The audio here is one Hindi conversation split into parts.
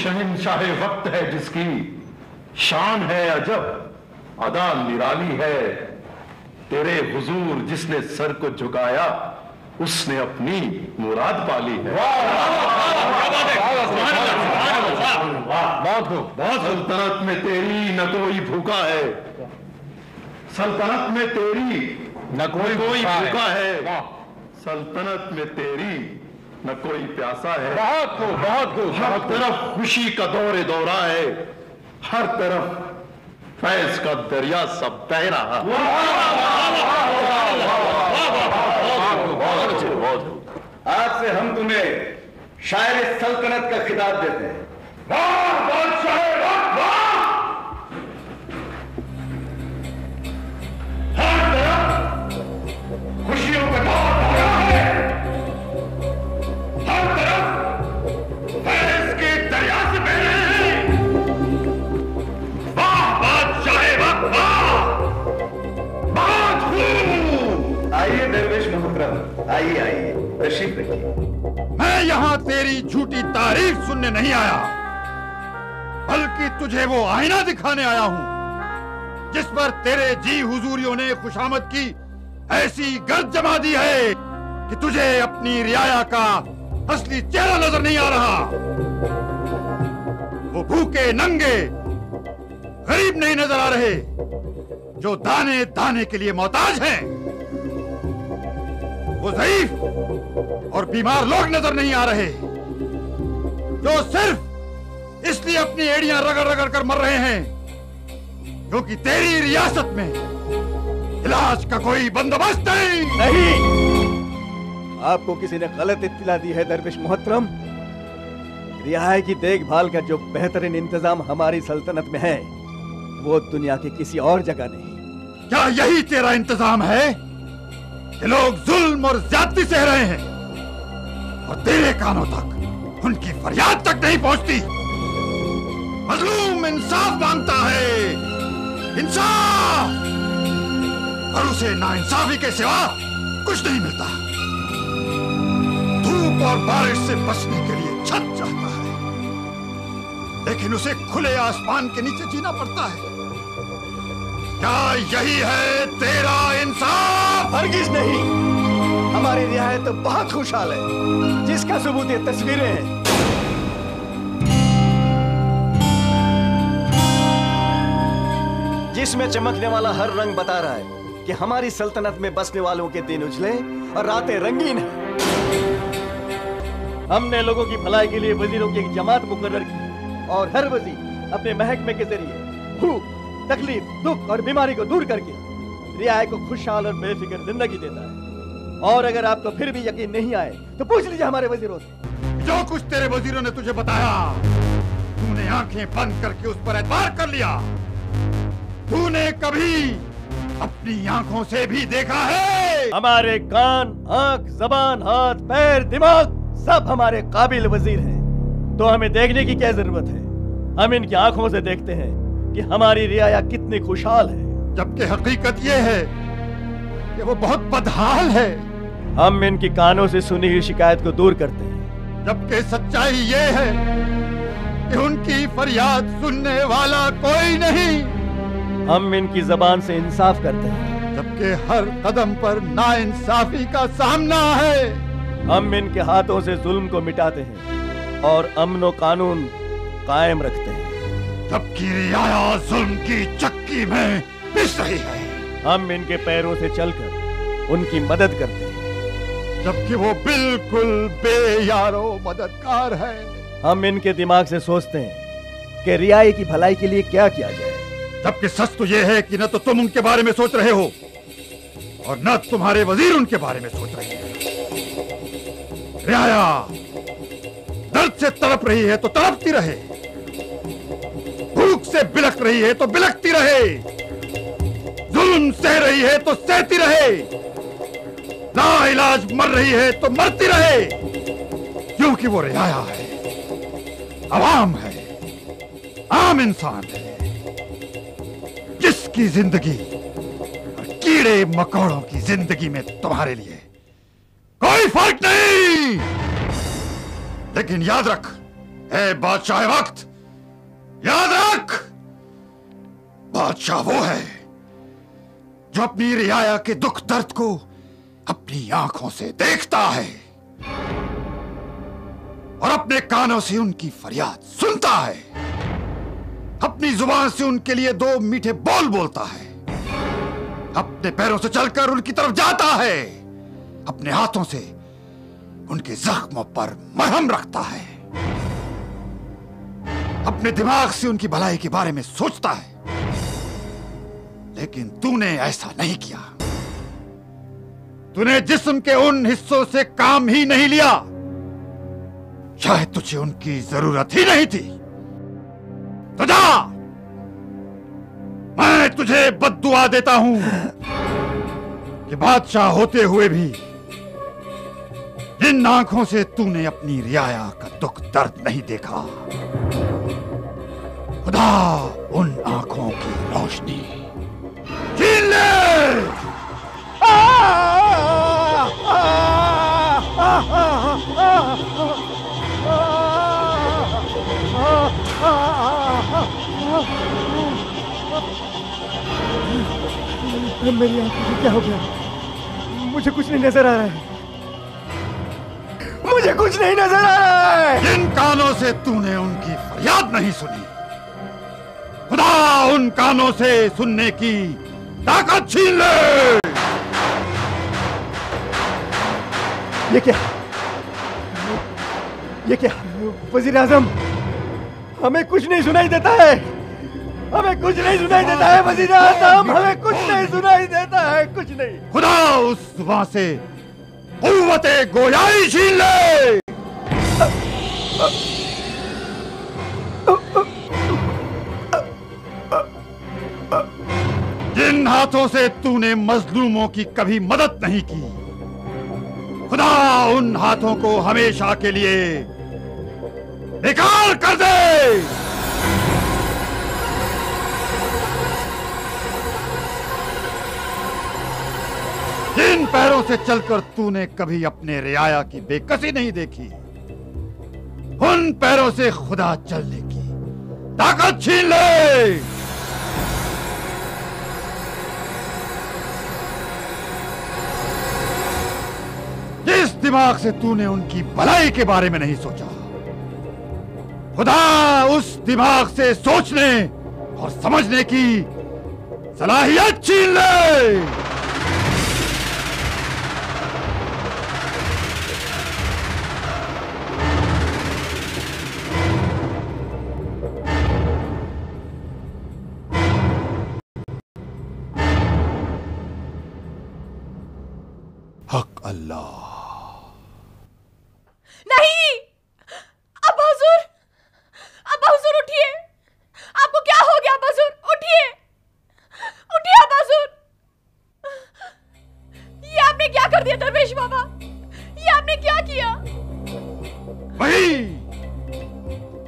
शहंशाह वक्त है जिसकी शान है अजब, अदा निराली है। तेरे हुजूर जिसने सर को झुकाया उसने अपनी मुराद पाली है। बहुत सल्तनत में तेरी न कोई भूखा है, सल्तनत में तेरी न कोई भूखा है, सल्तनत में तेरी न कोई प्यासा है। बहुत खूब, बहुत खूब। हर तरफ खुशी का दौरे दौरा है, हर तरफ फैज का दरिया सब बह रहा। आज से हम तुम्हें शायर सल्तनत का खिताब देते हैं। हर तरफ खुशियों का दौर दौरा है, हर तरफ फैज के दरिया से बह रहे हैं। वाह बादशाह वक्त, वाह, बहुत खूब। आइए दरवेश मोहतरम, आइए आइए, तशरीफ रखिए। मैं यहाँ तेरी झूठी तारीफ सुनने नहीं आया, बल्कि तुझे वो आईना दिखाने आया हूँ जिस पर तेरे जी हुजूरियों ने खुशामद की ऐसी गर्द जमा दी है कि तुझे अपनी रियाया का असली चेहरा नजर नहीं आ रहा। वो भूखे नंगे गरीब नहीं नजर आ रहे जो दाने दाने के लिए मोहताज हैं। वो ज़ईफ और बीमार लोग नजर नहीं आ रहे जो सिर्फ इसलिए अपनी एड़ियां रगड़ रगड़ कर मर रहे हैं क्योंकि तेरी रियासत में इलाज का कोई बंदोबस्त नहीं। आपको किसी ने गलत इत्तला दी है दरवेश मोहतरम। रियाया की देखभाल का जो बेहतरीन इंतजाम हमारी सल्तनत में है वो दुनिया की किसी और जगह नहीं। क्या यही तेरा इंतजाम है कि लोग जुल्म और ज्यादती सह रहे हैं और तेरे कानों तक उनकी फरियाद तक नहीं पहुंचती? मजलूम इंसाफ मांगता है, इंसाफ, और उसे नाइंसाफी के सिवा कुछ नहीं मिलता। धूप और बारिश से बचने के लिए छत चाहता है, लेकिन उसे खुले आसमान के नीचे जीना पड़ता है। क्या यही है तेरा इंसाफ? हरगिज नहीं। हमारी रियायत तो बहुत खुशहाल है, जिसका सबूत ये तस्वीरें हैं। जिसमें चमकने वाला हर रंग बता रहा है कि हमारी सल्तनत में बसने वालों के दिन उजले और रातें रंगीन हैं। हमने लोगों की भलाई के लिए वजीरों की एक जमात मुकर्रर की और हर वजीर अपने महकमे के जरिए भूख, तकलीफ, दुख और बीमारी को दूर करके रियाया को खुशहाल और बेफिक्र जिंदगी देता है। और अगर आपको फिर भी यकीन नहीं आए तो पूछ लीजिए हमारे वजीरों से। जो कुछ तेरे वजीरों ने तुझे बताया, तूने आंखें बंद करके उस पर एतबार कर लिया। तूने कभी अपनी आंखों से भी देखा है? हमारे कान, आंख, जबान, हाथ, पैर, दिमाग सब हमारे काबिल वजीर हैं। तो हमें देखने की क्या जरूरत है? हम इनकी आंखों से देखते हैं कि हमारी रियाया कितनी खुशहाल है। जबकि हकीकत यह है कि वो बहुत बदहाल है। हम इनकी कानों से सुनी हुई शिकायत को दूर करते हैं। जबकि सच्चाई ये है कि उनकी फरियाद सुनने वाला कोई नहीं। हम इनकी जबान से इंसाफ करते हैं। जबकि हर कदम पर नाइंसाफी का सामना है। हम इनके हाथों से जुल्म को मिटाते हैं और अमन व कानून कायम रखते हैं। जबकि रियाया जुल्म की चक्की में पिस रही है, हम इनके पैरों से चलकर उनकी मदद करते हैं। जबकि वो बिल्कुल बेयारो मददगार है। हम इनके दिमाग से सोचते हैं कि रियाया की भलाई के लिए क्या किया जाए। जबकि सच तो यह है कि न तो तुम उनके बारे में सोच रहे हो और न तुम्हारे वजीर उनके बारे में सोच रहे हैं। रियाया दर्द से तड़प रही है तो तड़पती रहे, भूख से बिलख रही है तो बिलखती रहे, जुल्म सह रही है तो सहती रहे, लाइलाज मर रही है तो मरती रहे, क्योंकि वो रियाया है, अवाम है, आम इंसान है, जिसकी जिंदगी और कीड़े मकोड़ों की जिंदगी में तुम्हारे लिए कोई फर्क नहीं। लेकिन याद रख, ए बादशाह वक्त, याद रख, बादशाह वो है जो अपनी रियाया के दुख दर्द को अपनी आंखों से देखता है और अपने कानों से उनकी फरियाद सुनता है, अपनी जुबान से उनके लिए दो मीठे बोल बोलता है, अपने पैरों से चलकर उनकी तरफ जाता है, अपने हाथों से उनके जख्मों पर मरहम रखता है, अपने दिमाग से उनकी भलाई के बारे में सोचता है। लेकिन तूने ऐसा नहीं किया। तूने जिस्म के उन हिस्सों से काम ही नहीं लिया, शायद तुझे उनकी जरूरत ही नहीं थी। तो जा, मैं तुझे बद्दुआ देता हूं कि बादशाह होते हुए भी जिन आंखों से तूने अपनी रियाया का दुख दर्द नहीं देखा, खुदा उन आंखों की रोशनी छीन ले। मेरी आंखों को क्या हो गया? मुझे कुछ नहीं नजर आ रहा है, मुझे कुछ नहीं नजर आ रहा है। जिन कानों से तूने उनकी फरियाद नहीं सुनी, खुदा उन कानों से सुनने की ताकत छीन ले। ये क्या? ये क्या? वजीर आजम, हमें कुछ नहीं सुनाई देता है, हमें कुछ नहीं सुनाई देता है वजीर आजम, हमें कुछ नहीं सुनाई देता है, कुछ नहीं। खुदा उस जुबान से कुव्वते गोयाई छीन ले। जिन हाथों से तूने मजलूमों की कभी मदद नहीं की, खुदा उन हाथों को हमेशा के लिए निकाल कर दे। जिन पैरों से चलकर तूने कभी अपने रियाया की बेकसी नहीं देखी, उन पैरों से खुदा चलने की ताकत छीन ले। जिस दिमाग से तूने उनकी भलाई के बारे में नहीं सोचा, खुदा उस दिमाग से सोचने और समझने की सलाहियत छीन ले। हक अल्लाह। नहीं, अब्बा हुजूर, अब्बा हुजूर उठिए, आपको क्या हो गया? अब्बा हुजूर उठिए, उठिए अब्बा हुजूर। ये आपने क्या कर दिया दरवेश बाबा? ये आपने क्या किया? वही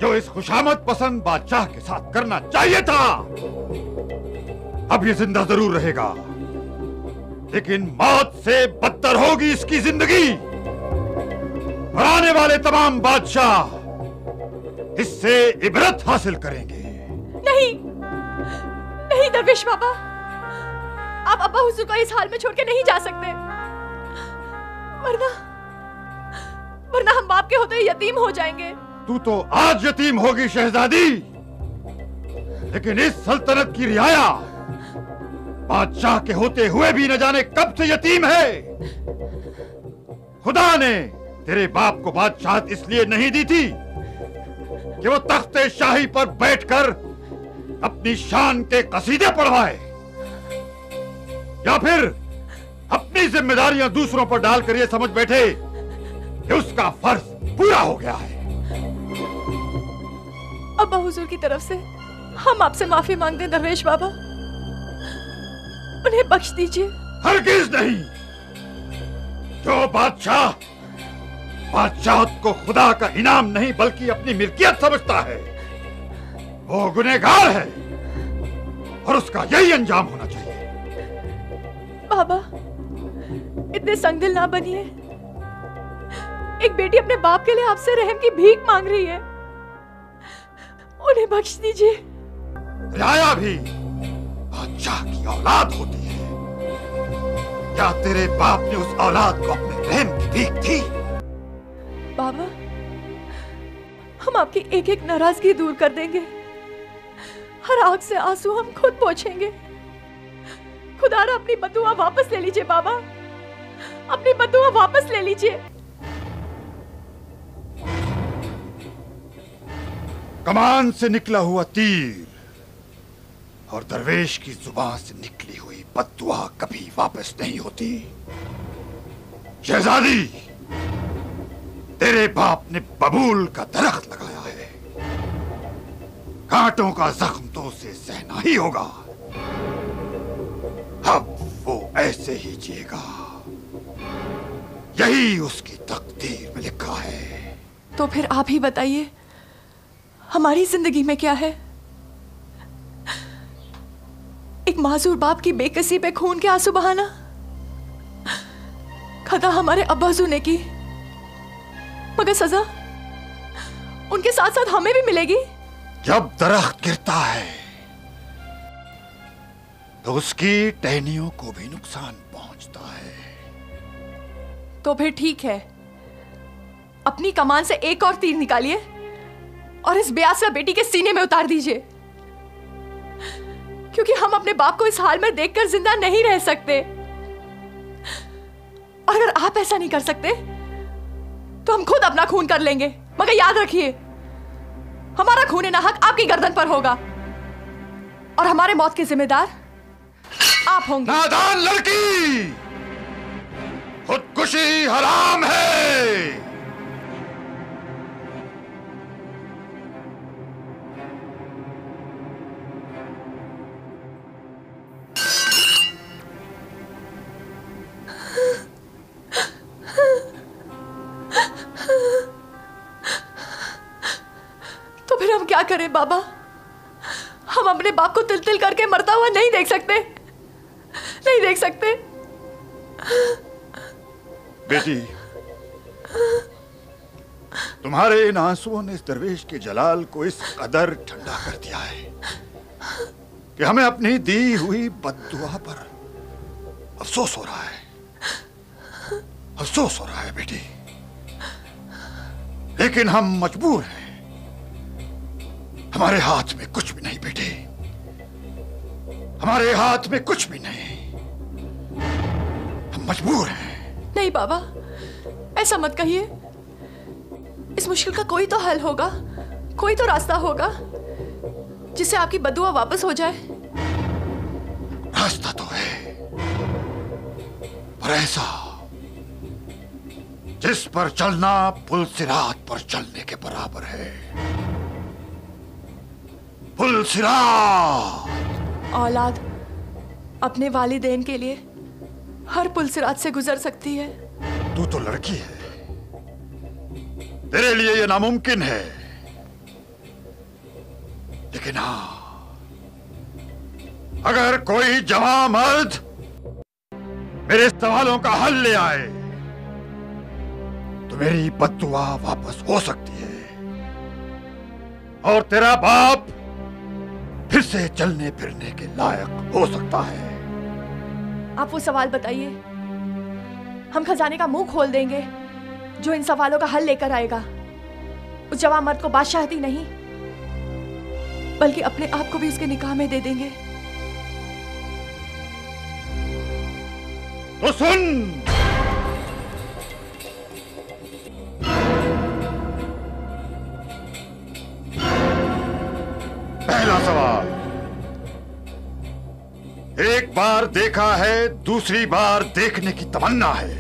जो इस खुशामद पसंद बादशाह के साथ करना चाहिए था। अब ये जिंदा जरूर रहेगा, लेकिन मौत से बदतर होगी इसकी जिंदगी। और आने वाले तमाम बादशाह इससे इबरत हासिल करेंगे। नहीं, नहीं दरवेश बाबा, आप अब्बा हुजूर को इस हाल में छोड़ के नहीं जा सकते, वरना हम बाप के होते यतीम हो जाएंगे। तू तो आज यतीम होगी शहजादी, लेकिन इस सल्तनत की रियाया बादशाह के होते हुए भी न जाने कब से यतीम है। खुदा ने तेरे बाप को बादशाहत इसलिए नहीं दी थी कि वो तख्ते शाही पर बैठकर अपनी शान के कसीदे पढ़वाए, या फिर अपनी जिम्मेदारियां दूसरों पर डालकर ये समझ बैठे कि उसका फर्ज पूरा हो गया है। अब्बा हुजूर की तरफ से हम आपसे माफी मांगते हैं दरवेश बाबा, उन्हें बख्श दीजिए। हरगिज नहीं। जो बादशाह बादशाहत को खुदा का इनाम नहीं बल्कि अपनी मिल्कियत समझता है, वो गुनहगार है और उसका यही अंजाम होना चाहिए। बाबा, इतने संगदिल ना बनिए। एक बेटी अपने बाप के लिए आपसे रहम की भीख मांग रही है, उन्हें बख्श दीजिए। रियाया भी बादशाह की औलाद होती है। क्या तेरे बाप ने उस औलाद को अपने रहम की भीख दी? बाबा, हम आपकी एक एक नाराजगी दूर कर देंगे। हर आंख से आंसू हम खुद पोंछेंगे। खुदारा अपनी बदुआ वापस ले लीजिए बाबा, अपनी बदुआ वापस ले लीजिए। कमान से निकला हुआ तीर और दरवेश की जुबान से निकली हुई बद्दुआ कभी वापस नहीं होती। शहजादी, तेरे बाप ने बबूल का दरख्त लगाया है। कांटों का जख्म तो उसे सहना ही होगा। अब वो ऐसे ही जिएगा, यही उसकी तकदीर में लिखा है। तो फिर आप ही बताइए, हमारी जिंदगी में क्या है? एक मासूर बाप की बेकसी पे खून के आंसू बहाना? खता हमारे अब्बाजू ने की, मगर सजा उनके साथ साथ हमें भी मिलेगी। जब दरख्त गिरता है तो उसकी टहनियों को भी नुकसान पहुंचता है। तो फिर ठीक है, अपनी कमान से एक और तीर निकालिए और इस बेआसरा बेटी के सीने में उतार दीजिए, क्योंकि हम अपने बाप को इस हाल में देखकर जिंदा नहीं रह सकते। और अगर आप ऐसा नहीं कर सकते तो हम खुद अपना खून कर लेंगे, मगर याद रखिए, हमारा खून नाहक आपकी गर्दन पर होगा और हमारे मौत के जिम्मेदार आप होंगे। नादान लड़की, खुदकुशी हराम है। तो फिर हम क्या करें बाबा? हम अपने बाप को तिल तिल करके मरता हुआ नहीं देख सकते, नहीं देख सकते। बेटी, तुम्हारे इन आंसुओं ने इस दरवेश के जलाल को इस कदर ठंडा कर दिया है कि हमें अपनी दी हुई बद्दुआ पर अफसोस हो रहा है, अफसोस हो रहा है बेटी। लेकिन हम मजबूर हैं, हमारे हाथ में कुछ भी नहीं बेटे, हमारे हाथ में कुछ भी नहीं, हम मजबूर हैं। नहीं बाबा, ऐसा मत कहिए। इस मुश्किल का कोई तो हल होगा, कोई तो रास्ता होगा जिससे आपकी बद्दुआ वापस हो जाए। रास्ता तो है, पर ऐसा जिस पर चलना पुल सिरात पर चलने के बराबर है। पुल सिरात। औलाद अपने वालिदैन के लिए हर पुल सिरात से गुजर सकती है। तू तो लड़की है, तेरे लिए यह नामुमकिन है, लेकिन हाँ, अगर कोई जवां मर्द मेरे सवालों का हल ले आए तो मेरी बद्दुआ वापस हो सकती है और तेरा बाप फिर से चलने फिरने के लायक हो सकता है। आप वो सवाल बताइए, हम खजाने का मुंह खोल देंगे जो इन सवालों का हल लेकर आएगा। उस जवां मर्द को बादशाहती नहीं, बल्कि अपने आप को भी उसके निकाह में दे देंगे। तो सुन, पहला सवाल, एक बार देखा है, दूसरी बार देखने की तमन्ना है।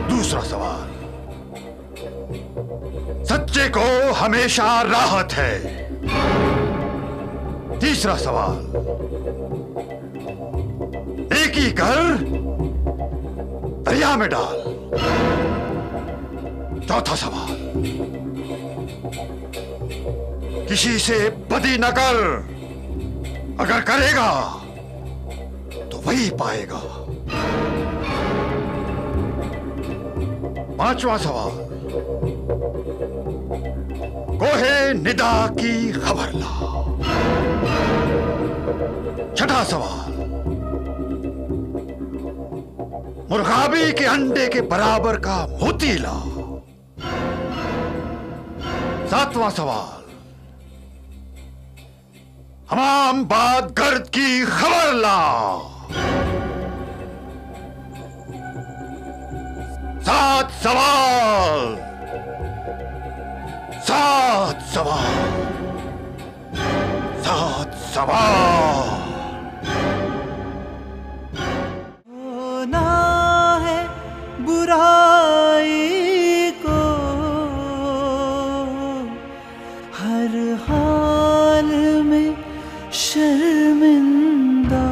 दूसरा सवाल, सच्चे को हमेशा राहत है। तीसरा सवाल, एक ही कर दरिया में डाल। चौथा सवाल, किसी से बदी न कर, अगर करेगा तो वही पाएगा। पांचवा सवाल, सोहे निदा की खबर ला। छठा सवाल, मुर्गाबी के अंडे के बराबर का मोती ला। सातवां सवाल, हमाम बाद गर्द की खबर ला। सात सवाल, सात सवाल, सात सवाल। होना है बुराई को हर हाल में शर्मिंदा,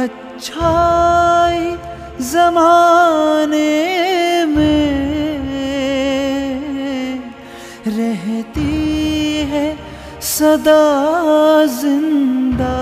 अच्छाई ज़माने में रहती है सदा जिंदा।